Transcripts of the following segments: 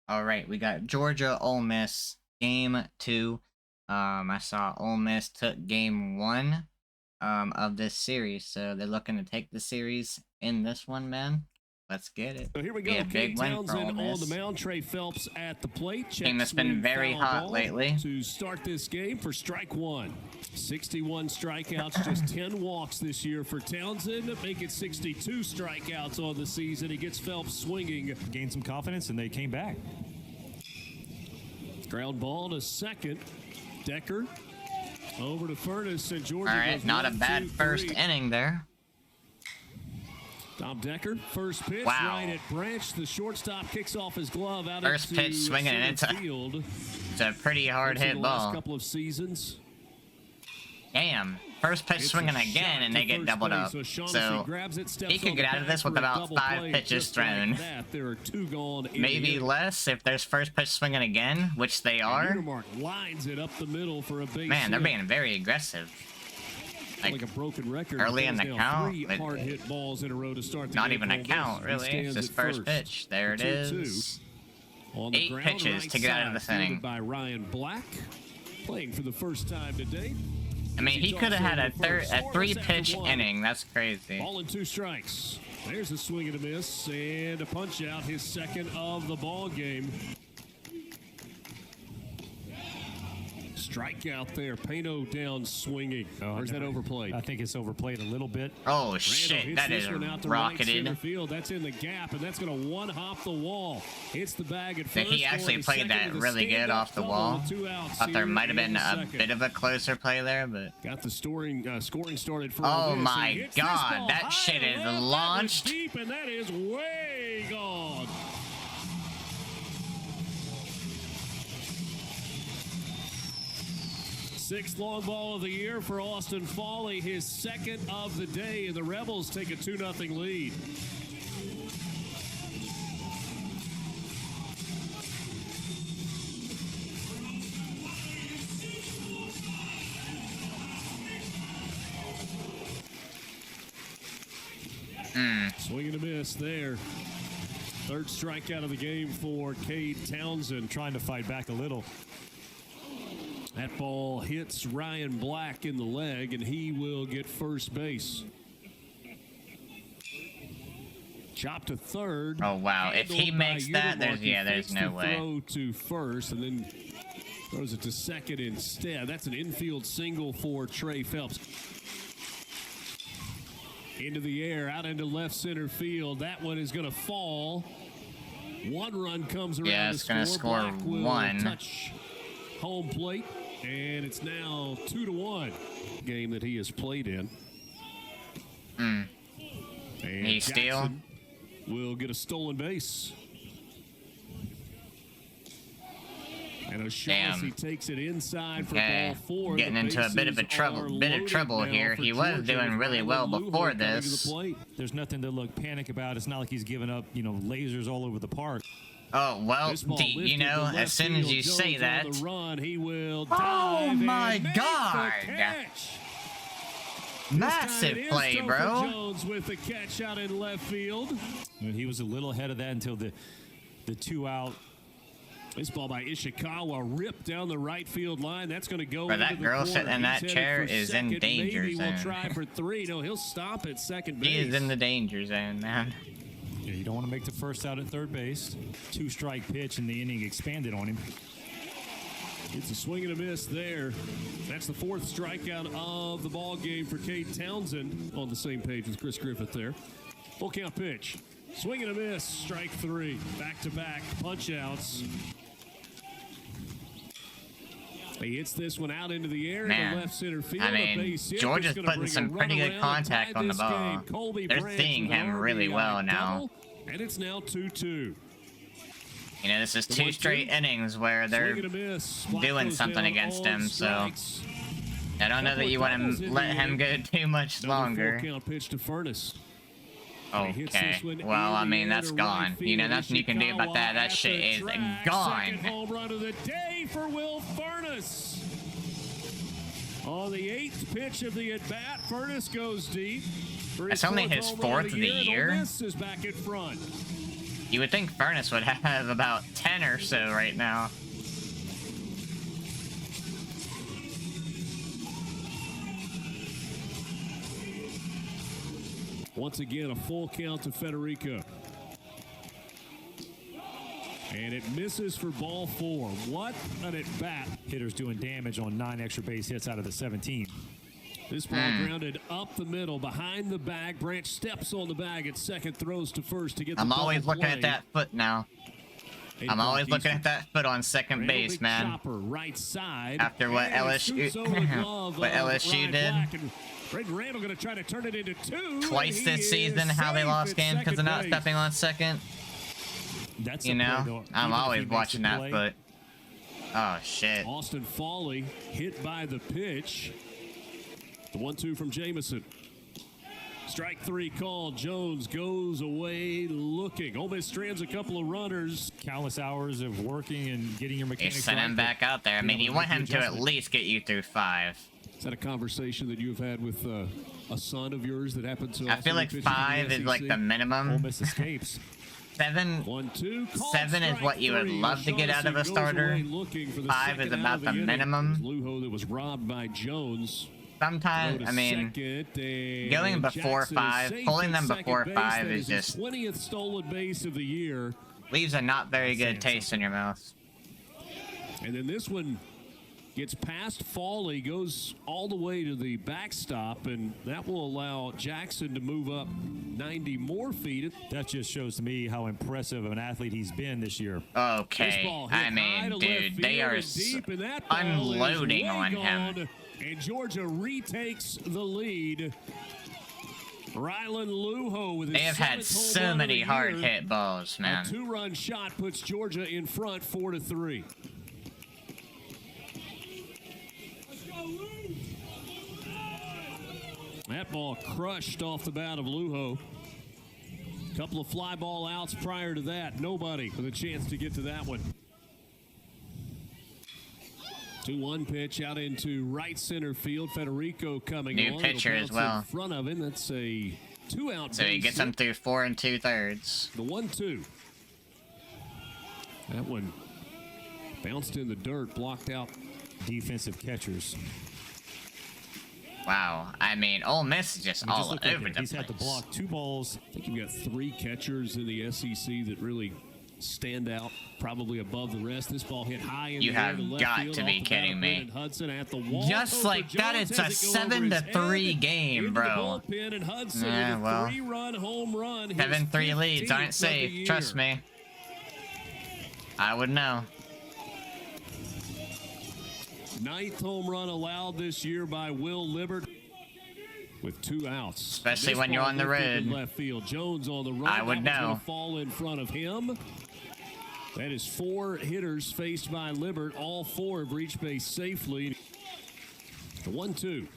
All right, we got Georgia Ole Miss game 2. I saw Ole Miss took game 1 of this series, so they're looking to take the series in this one, man. Let's get it. So here we go. Be a big win for Ole Townsend Miss. on the mound. Trey Phelps at the plate. Team that's been very hot lately. To start this game for strike one. 61 strikeouts, just 10 walks this year for Townsend. Make it 62 strikeouts on the season. He gets Phelps swinging. Gained some confidence, and they came back. Ground ball to second. Decker over to Furness, and Georgia. All right, not a bad first inning there. Tom Decker, first pitch, wow. right at Branch. The shortstop kicks off his glove out first pitch swinging, and it's a pretty hard hit ball. Last couple of seasons. Damn, first pitch swinging again, and they get doubled up. So he could get out of this with about 5 pitches thrown. There are 2 gone. Maybe less if there's first pitch swinging again, which they are. Lines it up the middle for a base. Man, they're being very aggressive. Like a broken record. Early in the count, 3 hard hit balls in a row to start the not game. even a count, really. It's just first pitch. There it is. 8 pitches to get out of this inning. By Ryan Black, playing for the first time today. I mean, he could have had a 3-pitch inning. That's crazy. Ball and 2 strikes. There's a swing and a miss and a punch out. His second of the ball game. Strikeout there. Pano down swinging. Or is that overplayed? I think it's overplayed a little bit. Oh, shit. That is rocketed. Field. That's in the gap, and that's going to one-hop the wall. Hits the bag at first. He actually played that really good off the wall. Thought there might have been a bit of a closer play there, but... Got the scoring started for oh, my God. That shit is launched. Deep, and that is way gone. Sixth long ball of the year for Austin Foley, his second of the day, and the Rebels take a 2-0 lead. Swing and a miss there. Third strikeout of the game for Cade Townsend. Trying to fight back a little. That ball hits Ryan Black in the leg, and he will get first base. Chop to third. Oh, wow. If he makes that, there's no way. Throw to first, and then throws it to second instead. That's an infield single for Trey Phelps. Into the air, out into left center field. That one is going to fall. 1 run comes around. Yeah, it's going to score 1. Touch home plate. And it's now 2-1 game that he has played in. And he steal? Will get a stolen base. And O'Shaughnessy takes it inside for ball 4. Getting into a bit of trouble here. He was doing really well before this. There's nothing to look panic about. It's not like he's giving up, lasers all over the park. Oh, well, as soon as you say that... Oh, my God! Massive play, bro. Jones with the catch out in left field. He was a little ahead of that until the 2-out. This ball by Ishikawa ripped down the right field line. That's going to go. Bro, that girl sitting in that chair is in danger zone. He'll try for 3. No, he'll stop at second base. He is in the danger zone, man. Yeah, you don't want to make the first out at third base. 2-strike pitch, and the inning expanded on him. It's a swing and a miss there. That's the 4th strikeout of the ball game for Cade Townsend. On the same page with Chris Griffith there. Full count pitch. Swing and a miss. Strike 3. Back-to-back punch outs. He hits this one out into the air in the left center field. I mean, Georgia's putting some pretty good contact on the ball. They're seeing him really well now. And it's now 2-2. This is 2 straight innings where they're doing something against him, so I don't know that you want to let him go too much longer. Full count pitch to Furness. Okay, well, I mean, that's gone. Nothing you can do about that. That shit is gone. Second home run of the day for Will Furness. On the 8th pitch of the at-bat, Furness goes deep. That's only his 4th of the year. Is back in front. You would think Furnace would have about 10 or so right now. Once again, a full count to Federico. And it misses for ball 4. What an at-bat. Hitters doing damage on 9 extra base hits out of the 17. This ball grounded up the middle, behind the bag. Branch steps on the bag at second, throws to first to get the I'm double always looking play. at that foot now. I'm always looking at that foot on second Randall base, Big man. Chopper, right side. After what And LSU shoots over the glove what of LSU Ryan did Black, and Greg Randall going to try to turn it into 2. twice and this he season, is how they safe lost at games because of second not base. stepping on second. That's You a play, know, though. I'm Even if he always makes watching the that play, foot. Oh shit! Austin Foley hit by the pitch. The 1-2 from Jameson. Strike 3 called. Jones goes away looking. Ole Miss strands a couple of runners. Countless hours of working and getting your You mechanics send him right. back out there. I mean, you want him to at least get you through 5. Is that a conversation that you've had with a son of yours that happened to? I feel like 5 is like the Ole minimum. Miss escapes. 7 1-2. 7 is what you would love to get out of a starter. 5 is about the minimum. Lujo that was robbed by Jones. Sometimes, I mean, going before 5, pulling them before 5 is just 20th stolen base of the year. leaves a not very good taste in your mouth. And then this one gets past Foley, goes all the way to the backstop, and that will allow Jackson to move up 90 more feet. That just shows to me how impressive of an athlete he's been this year. This Okay, ball hit I high to mean, left dude, they field are and deep, and that ball is unloading way on him. gone, and Georgia retakes the lead. Rylan Lujo with his They have had 7th home so run of many the hard year. hit balls, A man. 2-run shot puts Georgia in front 4-3. That ball crushed off the bat of Lujo. Couple of fly ball outs prior to that. Nobody with a chance to get to that one. 2-1 pitch out into right center field. Federico coming New on. pitcher It'll as bounce well. in front of him. That's a 2-out So he base gets hit. them through 4 2/3. The 1-2. That one bounced in the dirt, blocked out. Defensive catchers. Wow, I mean, Ole Miss is just I mean, all look like over it. the He's had to place. block 2 balls. I think you've got 3 catchers in the SEC that really stand out, probably above the rest. This ball hit high in You the air have to left got field, to off be the bat kidding of me. Brennan Hudson at the wall. Just Over like that, Jones, it's a has it go over 7-3 his game, head. bro. Into the bullpen, and Hudson Yeah, with a well. 3-run home run. his 7-3 leads 15th aren't of the safe, trust year. me. I would know. 9th home run allowed this year by Will Libbert with 2 outs. Especially This when you're ball on the lifted to road. left field. Jones on the run. I would That one's know. gonna fall in front of him. That is 4 hitters faced by Libbert. All 4 have reached base safely. The 1-2.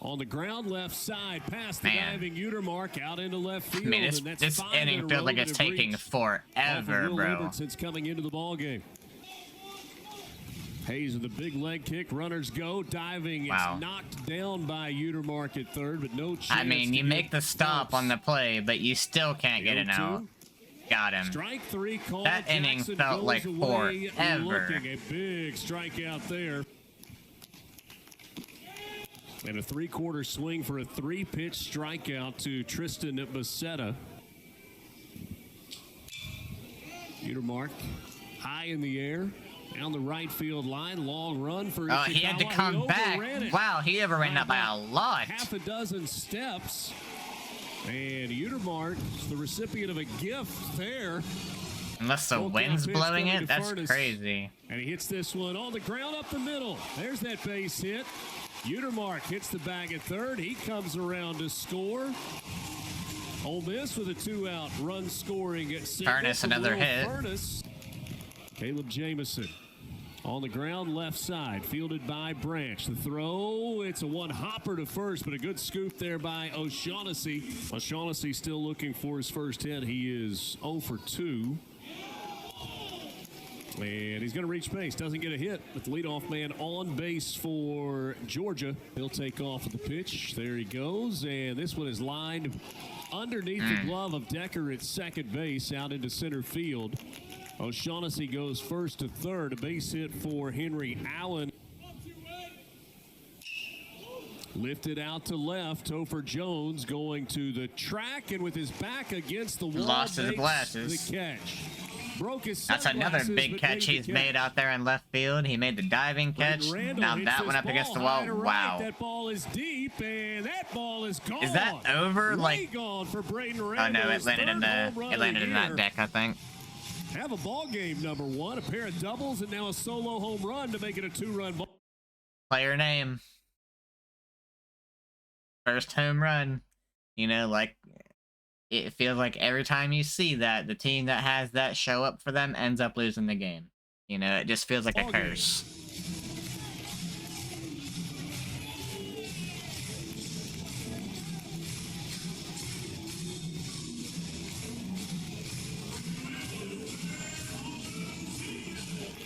On the ground left side, past the Man. diving Utermark out into left field. I mean, and that's this 5 in inning a feels row like that it's have taking reached forever, off of Will bro. Libbert since coming into the ball game. Hayes with a big leg kick. Runners go. Diving. Wow. It's knocked down by Utermark at third, but no chance. I mean, you to make get the stop close. on the play, but you still can't get an 0-2. out. Got him. Strike 3 called. That inning Jackson felt goes like away forever. Looking a big strikeout there. And a 3/4 swing for a 3-pitch strikeout to Tristan Bassetta. Utermark high in the air. Down the right field line. Long run for Oh, he had to Ishikawa. come He back. overran it Wow, he overran that by a about lot. half a dozen steps. And Utermark is the recipient of a gift there. Unless the Full count wind's pitch blowing coming it, to that's Furness. crazy. And he hits this one on the ground up the middle. There's that base hit. Utermark hits the bag at third. He comes around to score. Ole Miss with a 2-out run scoring at single Furness, from another Will hit. Furness. Caleb Jameson on the ground left side, fielded by Branch. The throw, it's a one-hopper to first, but a good scoop there by O'Shaughnessy. O'Shaughnessy still looking for his first hit. He is 0 for 2. And he's going to reach base. Doesn't get a hit, but the leadoff man on base for Georgia. He'll take off at the pitch. There he goes. And this one is lined underneath the glove of Decker at second base, out into center field. O'Shaughnessy goes first to third. A base hit for Henry Allen. Lifted out to left. Topher Jones going to the track, and with his back against the wall, Lost his makes glasses. the catch. Broke his That's another sunglasses, big but catch made he's the made out there in left field. He made the diving catch. Braden Randall Now hits that this one up against the ball wall. high to right. Wow. That ball is deep, and that ball is gone. Is that over? Way Like, gone for Braden oh Randall. no, it His landed in third home the run it landed of in the that year. deck, I think. Have a ball game, number one. A pair of doubles, and now a solo home run to make it a 2-run ball. Player name. First home run. You know, like, it feels like every time you see that, the team that has that show up for them ends up losing the game. You know, it just feels like a Ball game. curse.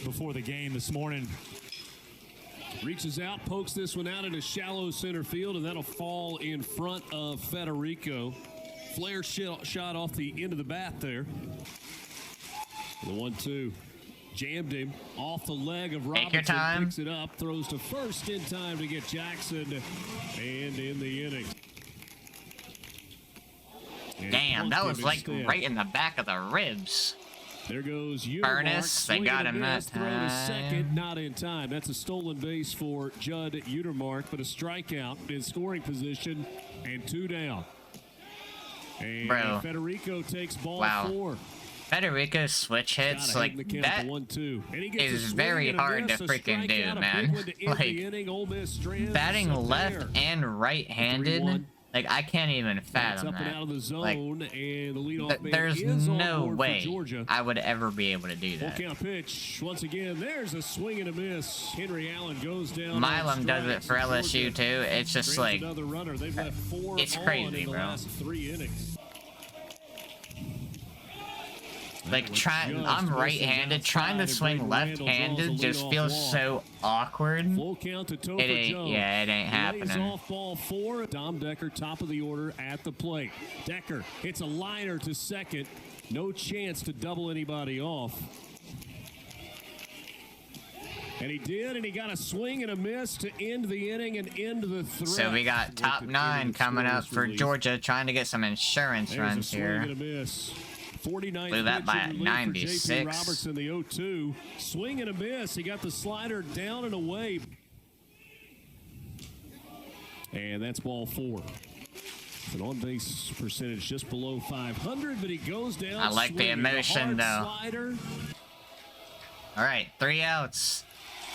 Before the game this morning, Reaches out, pokes this one out into shallow center field, and that'll fall in front of Federico. Flare shot off the end of the bat there. The 1-2. Jammed him off the leg of Robinson. Take your time. Picks it up, throws to first in time to get Jackson, and in the inning. And Damn, that punts was him like instead. right in the back of the ribs. There goes Utermark. Furnace, they got him that Throw to second, time. not in time. That's a stolen base for Judd Utermark, but a strikeout in scoring position, and 2 down. And Bro. Federico takes ball Wow. 4. Federico's switch hits, Gotta like, hang the count that to 1-2. And he gets a is swing very and a hard miss, to a freaking do, strikeout, a man. big one to end Like, the inning. Ole Miss strands batting up left there. and right-handed, 3-1. like, I can't even It's fathom up and that. out of the zone, Like, and the leadoff man There's is on no board for way Georgia. I would ever be able to do Full that. count pitch. Once again, there's a swing and a miss. Henry Allen goes down. Milam does it for LSU Georgia too. It's just brings like, another runner. They've left 4 it's on crazy, in the bro. last 3 innings. I'm right-handed. Trying to swing left-handed just feels so awkward. Full count to Topher It ain't, Jones. yeah, it ain't Lays happening. off ball 4. Dom Decker, top of the order at the plate. Decker hits a liner to second. No chance to double anybody off. And he did, and he got a swing and a miss to end the inning and end the threat. So we got top 9 coming up for Georgia, trying to get some insurance There's runs a swing here. and a miss. 49th Blew that pitch by in relief for 96. JP Robertson, the 0-2. Swing and a miss. He got the slider down and away. And that's ball 4. It's an on-base percentage just below 500, but he goes down. I like the swinging. A emotion, hard though. Slider. All right, 3 outs.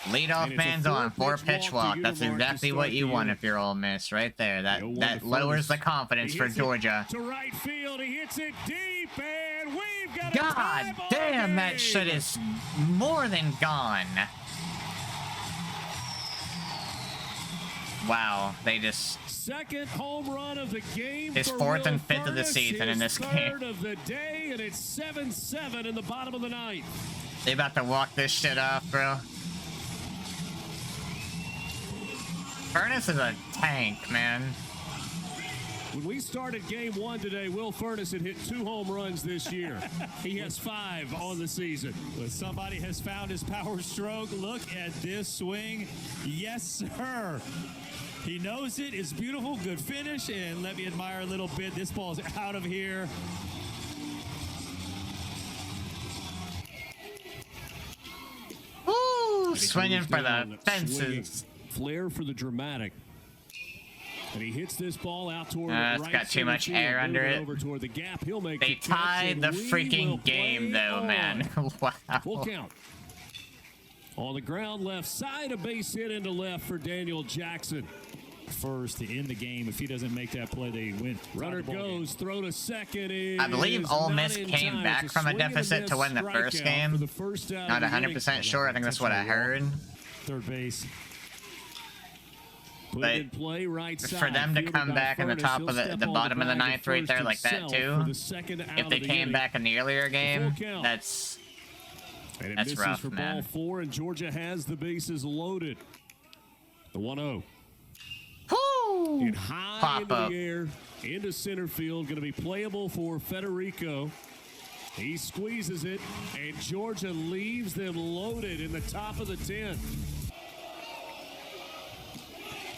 Leadoff And it's a man's on, 4-pitch four-pitch walk. walk to That's Utermark to exactly start what you the want inning. if you're Ole Miss, right there. That 0-1 to lowers the Furnace. confidence He for hits it Georgia. to right field. He hits it deep, and we've got a God tie ball damn, that game. shit is more than gone. Wow, they just... Second home run of the game. His for fourth Will and fifth of the Furnace, season in his this third game. of the day, and it's 7-7 in the bottom of the ninth. They about to walk this shit off, bro. Furnace is a tank, man. When we started game 1 today, Will Furnace had hit 2 home runs this year. He has 5 on the season. when somebody has found his power stroke, look at this swing. Yes, sir. He knows it. It's beautiful. Good finish. And let me admire a little bit. This ball's out of here. Woo! And he Swinging goes for the down, fences. swinging. Flair for the dramatic. And he hits this ball out toward It's right got too center much field, air under moving it. Over toward the gap. He'll make They the catch, tied and the we will freaking play game, though, on. man. Wow. Full count. On the ground left side, a base hit into left for Daniel Jackson. First to end the game. If he doesn't make that play, they win. Runner goes, throw to second. I believe is Ole not Miss in came time. back It's a from a swing and deficit miss to win the first strikeout game. for the first out Not of the inning. 100% sure. I think that's what I heard. Third base. Put But it in play right for side. them to Fielded come by back in the Furnace. top He'll of the step on bottom of the bag ninth right first there like that himself too. for the second out If of they the came inning. back in the earlier game, count. that's And it That's misses rough, for man. ball 4, and Georgia has the bases loaded. The 1-0. whoo. Hit high Pop into up. the air, into center field. Going to be playable for Federico. He squeezes it, and Georgia leaves them loaded in the top of the 10th.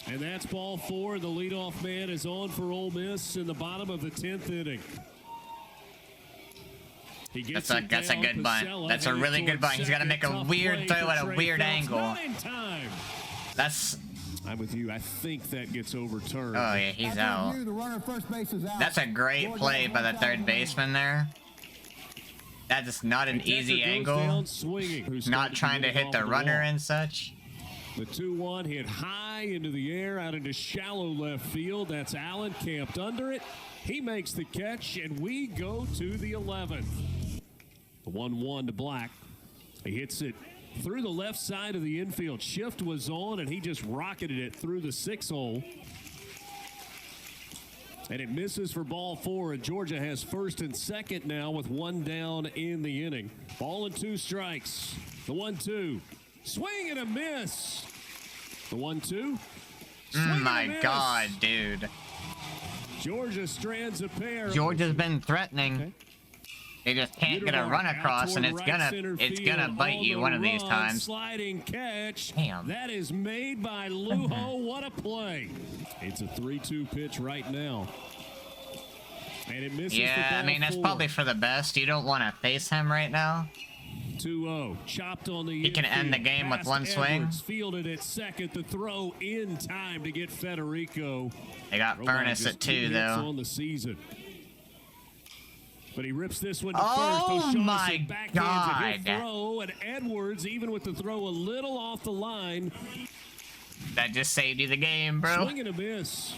And that's ball 4. The leadoff man is on for Ole Miss in the bottom of the 10th inning. He gets That's a good bunt. That's a really good bunt. He's got to make a weird throw at a weird angle. That's... I'm with you. I think that gets overturned. Oh, yeah, he's out. That's a great play by the third baseman there. That is not an easy angle. Not trying to hit the runner and such. The 2-1 hit high into the air, out into shallow left field. That's Allen camped under it. He makes the catch, and we go to the 11th. The 1-1 to Black. He hits it through the left side of the infield. Shift was on, and he just rocketed it through the 6 hole. And it misses for ball 4, and Georgia has first and second now with 1 down in the inning. Ball and 2 strikes. The 1-2. Swing and a miss. The 1-2. My God, dude. Georgia strands a pair. Georgia's been threatening. Okay. They just can't get a run across, and it's gonna bite you one of these times. Sliding catch. Damn. That is made by Lujo. What a play. It's a 3-2 pitch right now. And it misses. Yeah, I mean, that's probably for the best. You don't want to face him right now. 2-0. Chopped on the He can end the game with one swing. Edwards fielded at second. The throw in time to get Federico. They got Furnace at 2, though. On the season. But he rips this one to Oh, first. my God. Throw, and Edwards, even with the throw a little off the line. That just saved you the game, bro. Swing and a miss.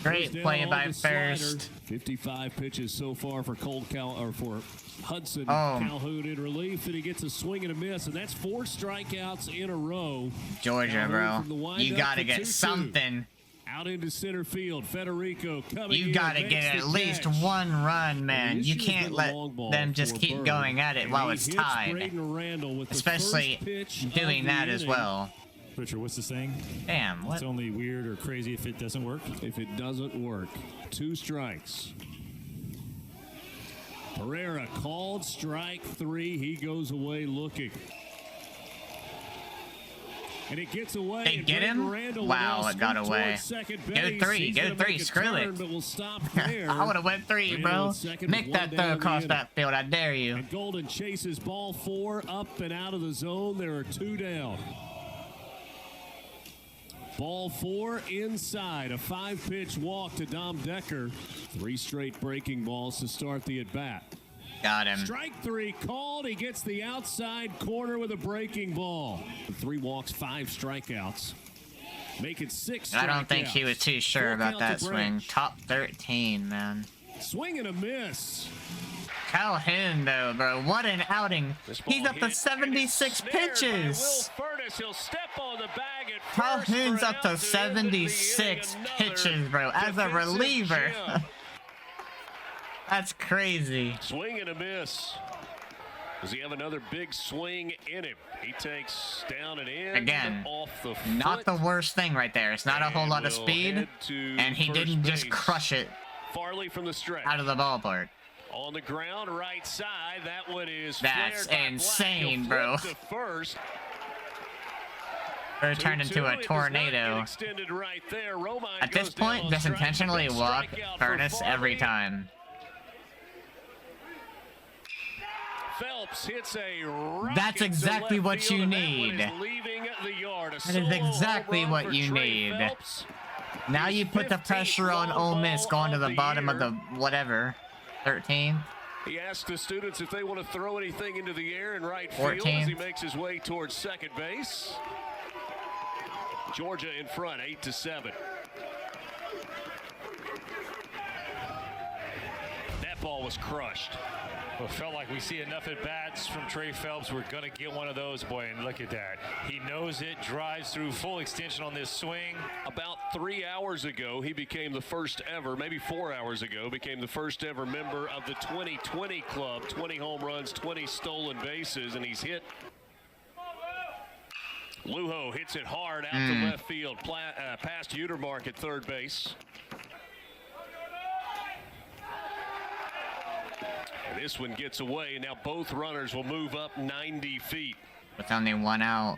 Great play by First. 55 pitches so far for for Hudson Oh. Calhoun in relief, and he gets a swing and a miss, and that's 4 strikeouts in a row. Georgia, Calhoun bro. from the windup You got to for get 2-2. something. Out into center field, Federico coming You in, got to makes get the at least catch. 1 run, man. This You should've can't been a let long ball them just for keep Bird. going at it And while he it's hits tied. Braden Randall with the Especially first pitch of doing the that as inning. well. Butcher, what's the saying? Damn, what? It's only weird or crazy if it doesn't work. If it doesn't work, 2 strikes. Pereira called strike 3. He goes away looking. And it gets away. They get him? Wow, it got away. Go 3, go 3, screw it. But we'll stop there. I would have went 3, bro. Make that throw across that field, I dare you. And Golden chases ball 4 up and out of the zone. There are 2 down. Ball 4 inside. A 5-pitch walk to Dom Decker. 3 straight breaking balls to start the at-bat. Got him. Strike 3 called. He gets the outside corner with a breaking ball. 3 walks, 5 strikeouts. Make it 6 strikeouts. I don't think he was too sure 4 about count that to swing. Branch. Top 13, man. Swing and a miss. Calhoun, though, bro. What an outing. He's up to 76 pitches. Calhoun's up to 76 pitches, bro, as a reliever. That's crazy. Swing and a miss. Does he have another big swing in him? He takes down and in. Again, off the not the foot. worst thing right there. It's not a whole lot of will speed, head to and he first didn't just base. crush it Farley from the stretch. out of the ballpark. On the ground, right side. That one is That's flared by insane, Black. bro. He'll flip to first. Or turned 2-2. into a It does not tornado. get extended right there. Romine At this goes down point, on just strike. intentionally Big walk strikeout for Furnace every Farley. time. Phelps hits a rocket That's to exactly left what field, you and that one need. is leaving the yard. A That is solo exactly home run what for you Trey need. Phelps. Now you put the 15th pressure on long Ole Miss ball going to of the the bottom of year. the whatever. 13. He asks the students if they want to throw anything into the air in right field 14. as he makes his way towards second base. Georgia in front, 8-7. That ball was crushed. Well, it felt like we see enough at bats from Trey Phelps. We're going to get one of those, boy, and look at that. He knows it, drives through full extension on this swing. About 3 hours ago, he became the first ever, maybe 4 hours ago, became the first ever member of the 2020 club. 20 home runs, 20 stolen bases, and he's hit Lujo hits it hard out to left field, past Utermark at third base. And this one gets away, and now both runners will move up 90 feet. With only one out.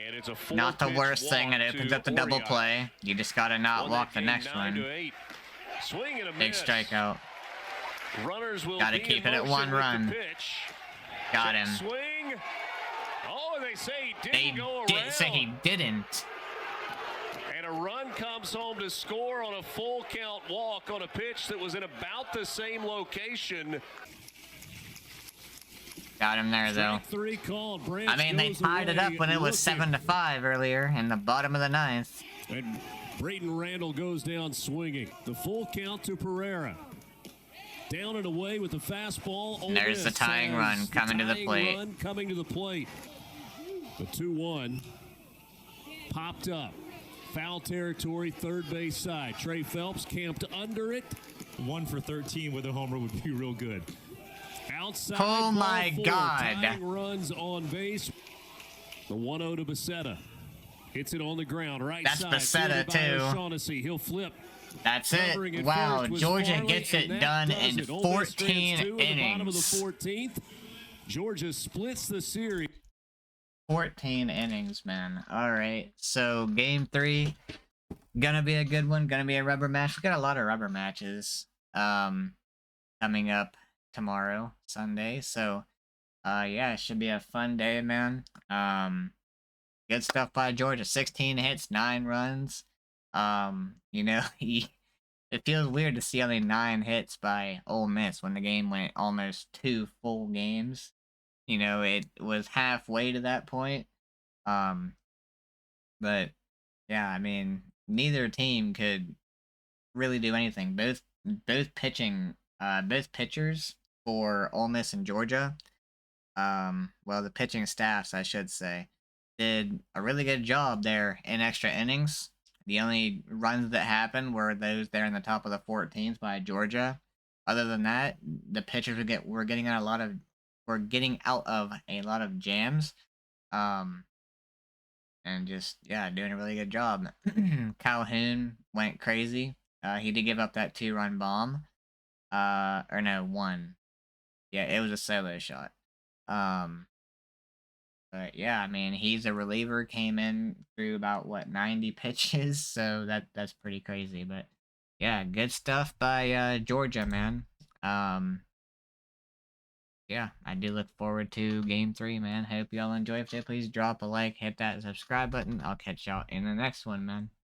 And it's a Not the worst thing. It opens up the double play. You just gotta not walk the next one. Swing and a Big miss. strikeout. Runners will Gotta be keep in it at motion one with run. the pitch. Got Check him. Swing. Oh, they say he They didn't go did around. say he didn't. And a run comes home to score on a full count walk on a pitch that was in about the same location. Got him there though. Strike three called. Branch I mean, they goes tied it up away when it was looking. 7-5 earlier in the bottom of the ninth. And Braden Randall goes down swinging. The full count to Pereira. Down and away with the fastball. And there's the tying run coming to the plate. Run coming to the plate. The 2-1 popped up. Foul territory, third base side. Trey Phelps camped under it. 1 for 13 with a homer would be real good. Outside. Oh ball my four, God. Tying runs on base. The 1-0 to Becerra. Hits it on the ground. Right That's side. Becerra, fielded by too. O'Shaughnessy. He'll flip. That's Covering it. at Wow, first was Georgia Farley, gets and it that done does in it. Ole Miss stands 14 two in the bottom of the innings. 14th. Georgia splits the series. 14 innings, man. All right. So game 3, gonna be a good one. Gonna be a rubber match. We got a lot of rubber matches coming up tomorrow, Sunday. So yeah, it should be a fun day, man. Good stuff by Georgia. 16 hits, 9 runs. You know, it feels weird to see only 9 hits by Ole Miss when the game went almost 2 full games. You know, it was halfway to that point. But yeah, I mean, neither team could really do anything. Both pitchers for Ole Miss and Georgia, well, the pitching staffs, I should say, did a really good job there in extra innings. The only runs that happened were those there in the top of the 14th by Georgia. Other than that, the pitchers were getting out of a lot of jams, and just doing a really good job. Calhoun went crazy. He did give up that 2-run bomb. Or no, 1. Yeah, it was a solo shot. But yeah, I mean, he's a reliever, came in through about 90 pitches, so that's pretty crazy. But yeah, good stuff by Georgia, man. Yeah, I do look forward to game 3, man. Hope y'all enjoy. If you please drop a like, hit that subscribe button. I'll catch y'all in the next one, man.